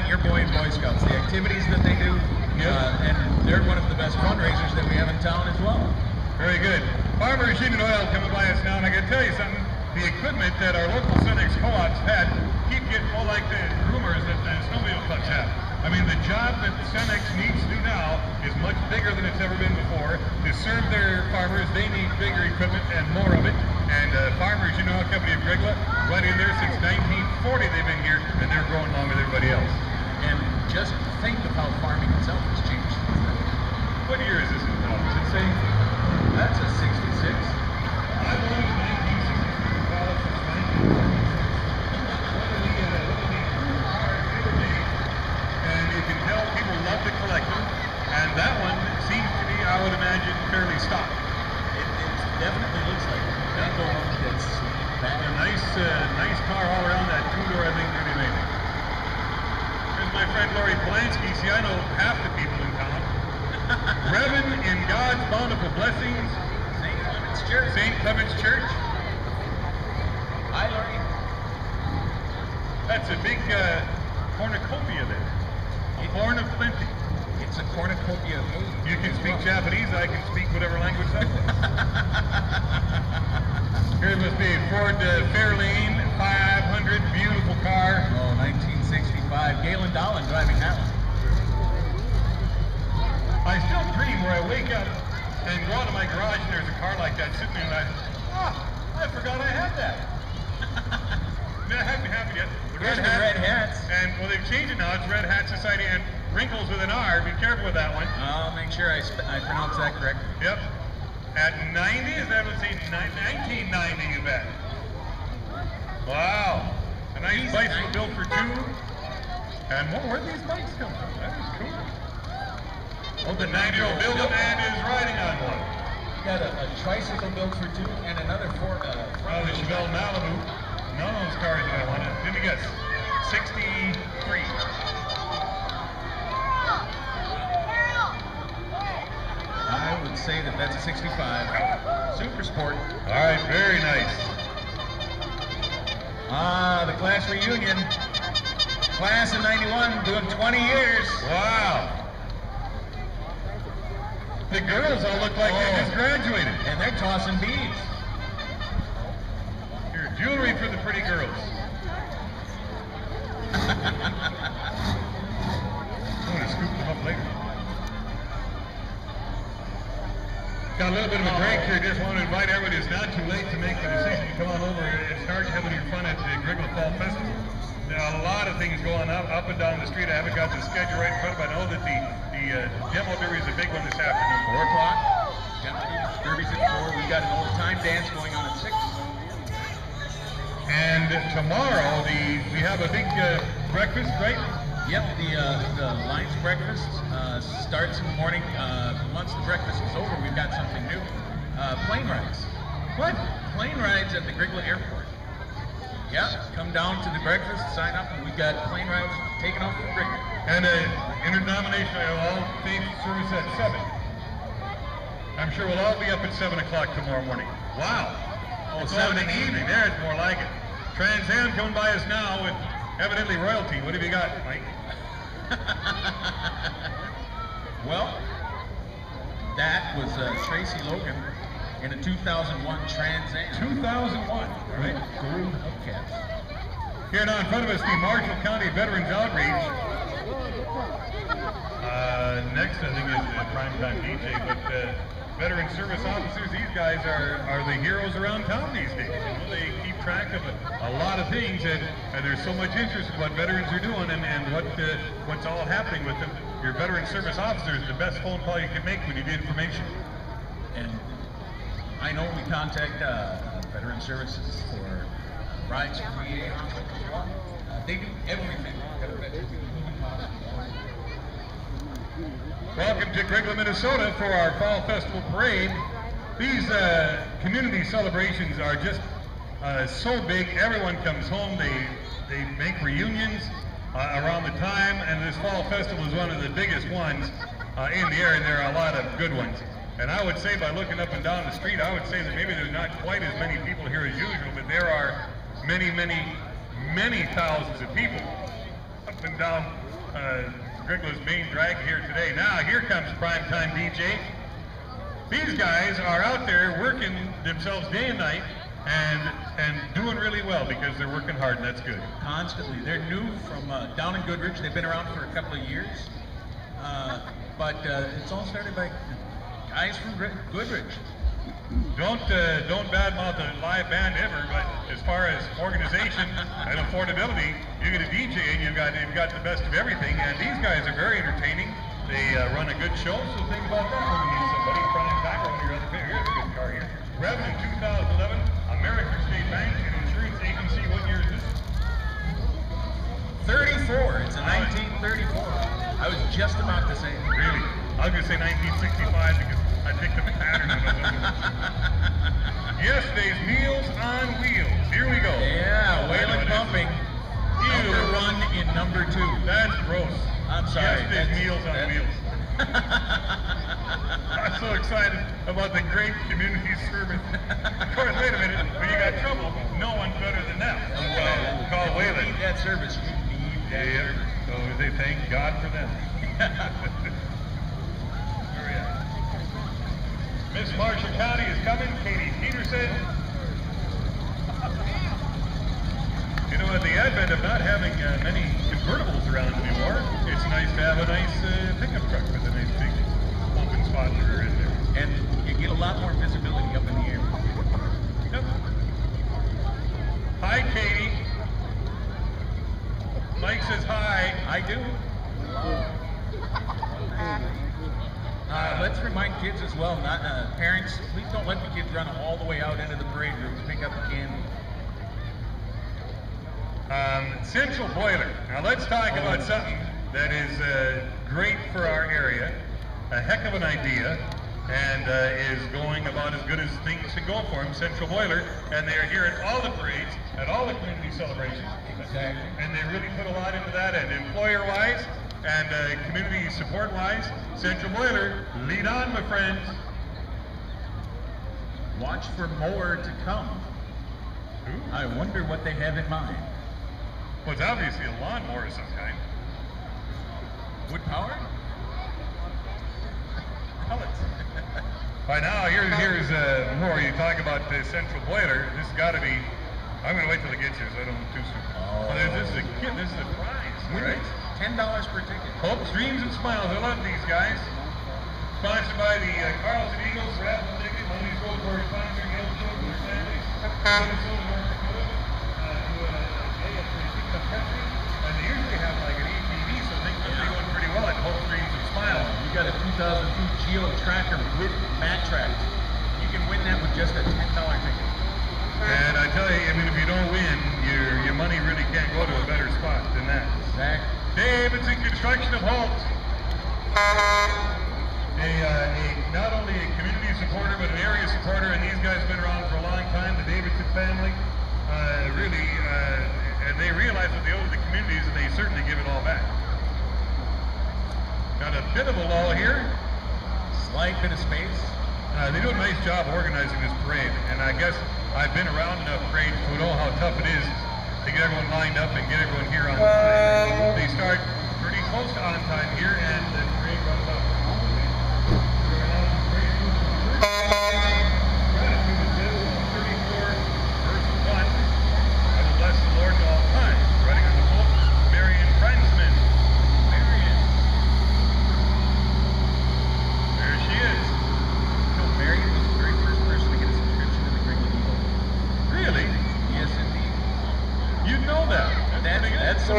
your Boy Scouts, the activities that they do, and they're one of the best fundraisers that we have in town as well. Very good. Farmers Union Oil coming by us now, and I got to tell you something. The equipment that our local Cenex co-ops had keep getting more like the groomers that the snowmobile clubs have. I mean, the job that Cenex needs to do now is much bigger than it's ever been before. To serve their farmers, they need bigger equipment and more of it. And Farmers Union Oil Company of Grygla, right in there since 1940 they've been here, and they're growing along with everybody else. And just think of how farming itself has changed. What year is this in town? Does it say? That's a 66. I believe 1963 college since 1966. And you can tell people love to collect them. And that one seems to be, I would imagine, fairly stock. It definitely looks like it. It's a nice car all around. That two-door, I think, really amazing. There's my friend Lori Polanski. See, I know half the people in town. Reverend in God's bountiful blessings. St. Clement's Church. St. Clement's Church. Hi, Lori. That's a big cornucopia there. A horn of plenty. It's a cornucopia of food. You can speak Japanese. I can speak whatever language that was. Here must be a Ford Fairlane 500, beautiful car. Oh, 1965. Galen Dolan driving that one. I still dream where I wake up and go out of my garage and there's a car like that sitting there and I forgot I had that. No, it hasn't happened yet. The red hats. And well, they've changed it now. It's Red Hat Society and Wrinkles with an R. Be careful with that one. I'll make sure I pronounce that correctly. Yep. At 90, is that what it's 1990, you bet. Wow. A nice bicycle built for two. And where'd these bikes come from? That is cool. Oh, the 9-year-old built it and is riding on one. You got a tricycle built for two and another Ford. The Chevelle Malibu. None of those cars I wanted. Let me guess. 63. I would say that's a 65. Super Sport. All right, very nice. The class reunion. Class of 91 doing 20 years. Wow. The girls all look like they just graduated. And they're tossing beads. Here, jewelry for the pretty girls. I'm going to scoop them up later. Got a little bit of a break here. Just want to invite everybody. It's not too late to make the decision to come on over and start having your fun at the Grygla Fall Fest. There are a lot of things going up and down the street. I haven't got the schedule right in front of me. I know that the demo derby is a big one this afternoon. 4 o'clock. Derby's at 4. We've got an old time dance going on at 6. And tomorrow we have a big breakfast, right? Yep, the Lions breakfast starts in the morning. Once the breakfast is over, we've got something new. Plane rides. What? Plane rides at the Grygla Airport. Yeah, come down to the breakfast, sign up, and we've got plane rides taken off from Grygla. And interdenominational all-faith service at 7. I'm sure we'll all be up at 7 o'clock tomorrow morning. Wow. Oh, 7 in the evening. There, it's more like it. Trans Am coming by us now with evidently royalty. What have you got, Mike? Well, that was Tracy Logan in a 2001 Trans Am. 2001, right? Gold hubcaps. Here now in front of us, the Marshall County Veterans Outreach. Next, I think, is Primetime DJ, but veteran service officers, these guys are the heroes around town these days. You know, they keep track of a lot of things, and there's so much interest in what veterans are doing and what's all happening with them. Your veteran service officer is the best phone call you can make when you need information. And I know we contact veteran services for rides for VA hospitals. They do everything. Welcome to Grygla, Minnesota for our Fall Festival Parade. These community celebrations are just so big. Everyone comes home. They make reunions around the time, and this Fall Festival is one of the biggest ones in the area, and there are a lot of good ones. And I would say, by looking up and down the street, I would say that maybe there's not quite as many people here as usual, but there are many, many, many thousands of people. up and down Grygla's main drag here today. Now here comes primetime DJ. These guys are out there working themselves day and night and doing really well because they're working hard, and that's good. Constantly. They're new from down in Goodrich. They've been around for a couple of years. But it's all started by guys from Goodrich. Don't badmouth a live band ever, but as far as organization and affordability, you get a DJ and you've got the best of everything, and these guys are very entertaining. They run a good show, so think about that when you need somebody. Prime time on your other favorite. Here's a good car here. Revenue 2011, American State Bank and Insurance Agency. What year is this? 34. It's a 1934. I was just about to say it. Really? I was going to say 1965 because I picked up the pattern of it. Yesterday's Meals on Wheels. Here we go. Yeah, Wayland Pumping. Number 1 in number 2. That's gross. I'm sorry. Yesterday's Meals on Wheels. I'm so excited about the great community service. Of course, wait a minute. When you got trouble, no one's better than them. Call Wayland. You need that service. You need that service. So they thank God for them. Miss Marshall County is coming. Katie Peterson. You know, at the advent of not having many convertibles around anymore, it's nice to have a nice pickup truck with a nice big pumping spot in there. And you get a lot more visibility up in the air. Yep. Hi, Katie. Mike says hi. I do. Let's remind kids as well, not parents, please don't let the kids run all the way out into the parade room to pick up the candy. Central Boiler. Now let's talk about something that is great for our area, a heck of an idea, and is going about as good as things should go for them. Central Boiler, and they are here at all the parades, at all the community celebrations. Exactly. And they really put a lot into that, and employer-wise, and community support-wise, Central Boiler, lead on, my friends. Watch for more to come. Ooh. I wonder what they have in mind. Well, it's obviously a lawnmower of some kind. Wood power? Pellets. By now, here's more. You talk about the Central Boiler. This has got to be. I'm going to wait till it gets here so I don't look too soon. Oh. Well, this is a kid. This is a prize, right? $10 per ticket. Hopes, dreams, and smiles. I love these guys. Sponsored by the Carlson Eagles, raffle ticket. Money goes toward sponsoring health children and families. Minnesota, North Dakota, and they usually have like an ATV, so things must be going pretty well at Hopes, Dreams, and Smiles. You got a 2002 Geo Tracker with mat track. You can win that with just a $10 ticket. And I tell you, I mean, if you don't win, your money really can't go to a better spot than that. Exactly. Davidson Construction of Holt. Not only a community supporter, but an area supporter, and these guys have been around for a long time, the Davidson family. And they realize what they owe to the communities, and they certainly give it all back. Got a bit of a lull here. Slight bit of space. They do a nice job organizing this parade, and I guess I've been around enough parades to know how tough it is to get everyone lined up and get everyone here on time. They start pretty close to on time here, and the parade runs up. Gratitude is this, 34, verse 1. I will bless the Lord at all times. Running on the boat, Marion Friendsman. Marion. There she is. Marion was the very first person to get a subscription to the Grygla Fall. Really? Yes, indeed. You know that. That's some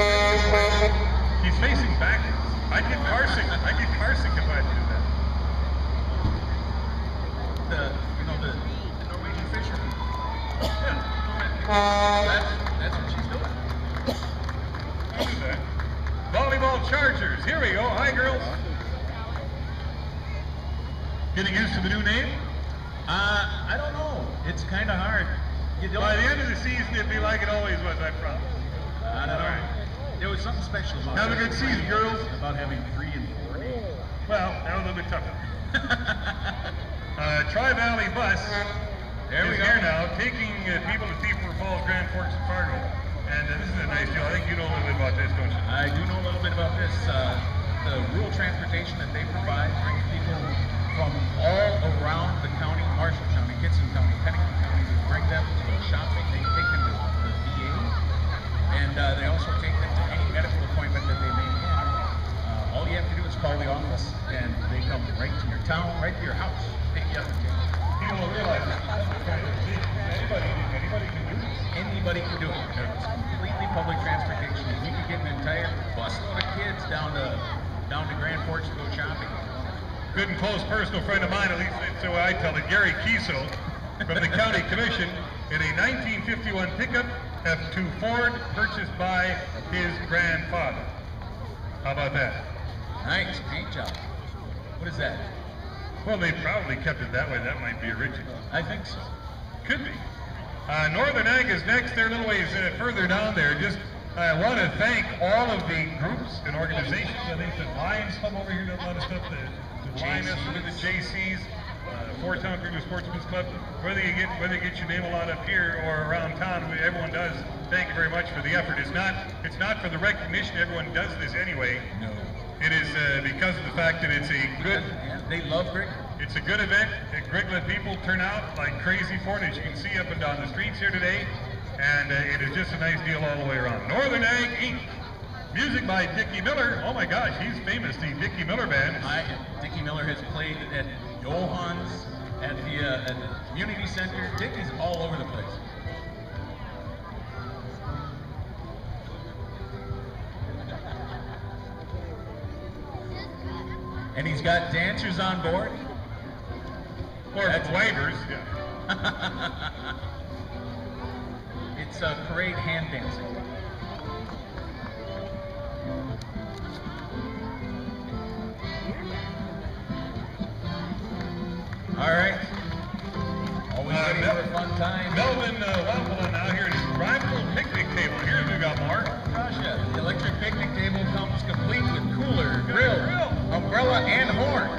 He's facing backwards. I'd get carsick if I had to do that. the Norwegian fisherman. Yeah. That's what she's doing. I'll do that. Volleyball Chargers. Here we go. Hi, girls. Getting used to the new name? I don't know. It's kind of hard. By the end of the season, it'd be like it always was, I promise. I don't know. There was something special about Have a good season, girls. About having 3 and 4 days. Well, that was a little bit tougher. Tri-Valley Bus There we is go. here now, taking people to Thief Falls, Grand Forks, and Fargo. And this is a nice deal. I think you know a little bit about this, don't you? I do know a little bit about this. The rural transportation that they provide brings people from all around the county, Marshall County, Kitson County, Pennington County. They bring them to go shopping. They take them to the VA, and they also take them to any medical appointment that they may have. All you have to do is call the office, and they come right to your town, right to your house, pick you up. People don't realize anybody can do this. Anybody can do it. It's completely public transportation. You can get an entire busload of kids down to Grand Forks to go shopping. Good and close personal friend of mine, at least that's the way I tell it, Gary Kiesel, from the County Commission, in a 1951 pickup F2 Ford purchased by his grandfather. How about that? Nice paint job. What is that? Well, they probably kept it that way. That might be original. I think so. Could be. Northern Ag is next. They're a little ways further down there. Just I want to thank all of the groups and organizations. I think the Lions Club over here does a lot of stuff. The Lions, the JCs, Fort Town Grygla Sportsman's Club. Whether you get your name a lot up here or around town, everyone does. Thank you very much for the effort. It's not for the recognition. Everyone does this anyway. No. It is because of the fact that it's a good. Yeah, they love Grygla. It's a good event. Grygla people turn out like crazy for it, as you can see up and down the streets here today. And it is just a nice deal all the way around. Northern Ag Inc. Music by Dickie Miller. Oh my gosh, he's famous. The Dickie Miller Band. Dickie Miller has played at Johans, at the community center. Dickie's all over the place. And he's got dancers on board. Or waivers. Yeah. It's parade hand dancing. All right. Always ready for a fun time. Melvin Wampala now here at his rival picnic table. Here's we got more. Gosh, yeah. The electric picnic table comes complete with cooler, grill, umbrella, and horn.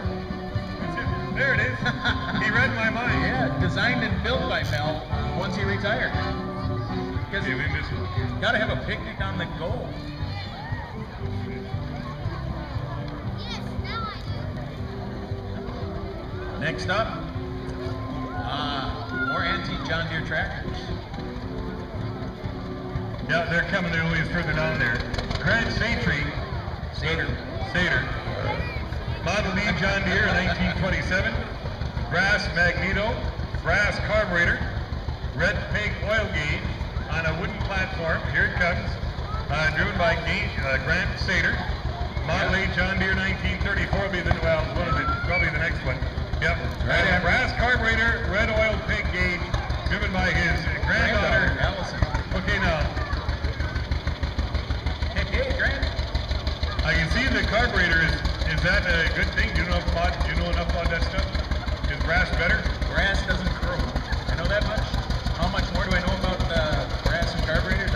There it is. He read my mind. Yeah, designed and built by Mel once he retired. Because you got to have a picnic on the go. Next up, more antique John Deere tractors. Yeah, they're coming a ways further down there. Grant Sater. Model D John Deere 1927. Brass magneto, brass carburetor, red peg oil gauge on a wooden platform. Here it comes. Driven by Grant Sater. Model A John Deere 1934 will be probably the next one. Yep. Right. Brass carburetor, red oil pig gauge, driven by his granddaughter, Allison. Okay, now. Hey, Grant. I can see the carburetor is that a good thing? Do you know enough about that stuff? Is brass better? Brass doesn't corrode. I know that much. How much more do I know about brass and carburetors?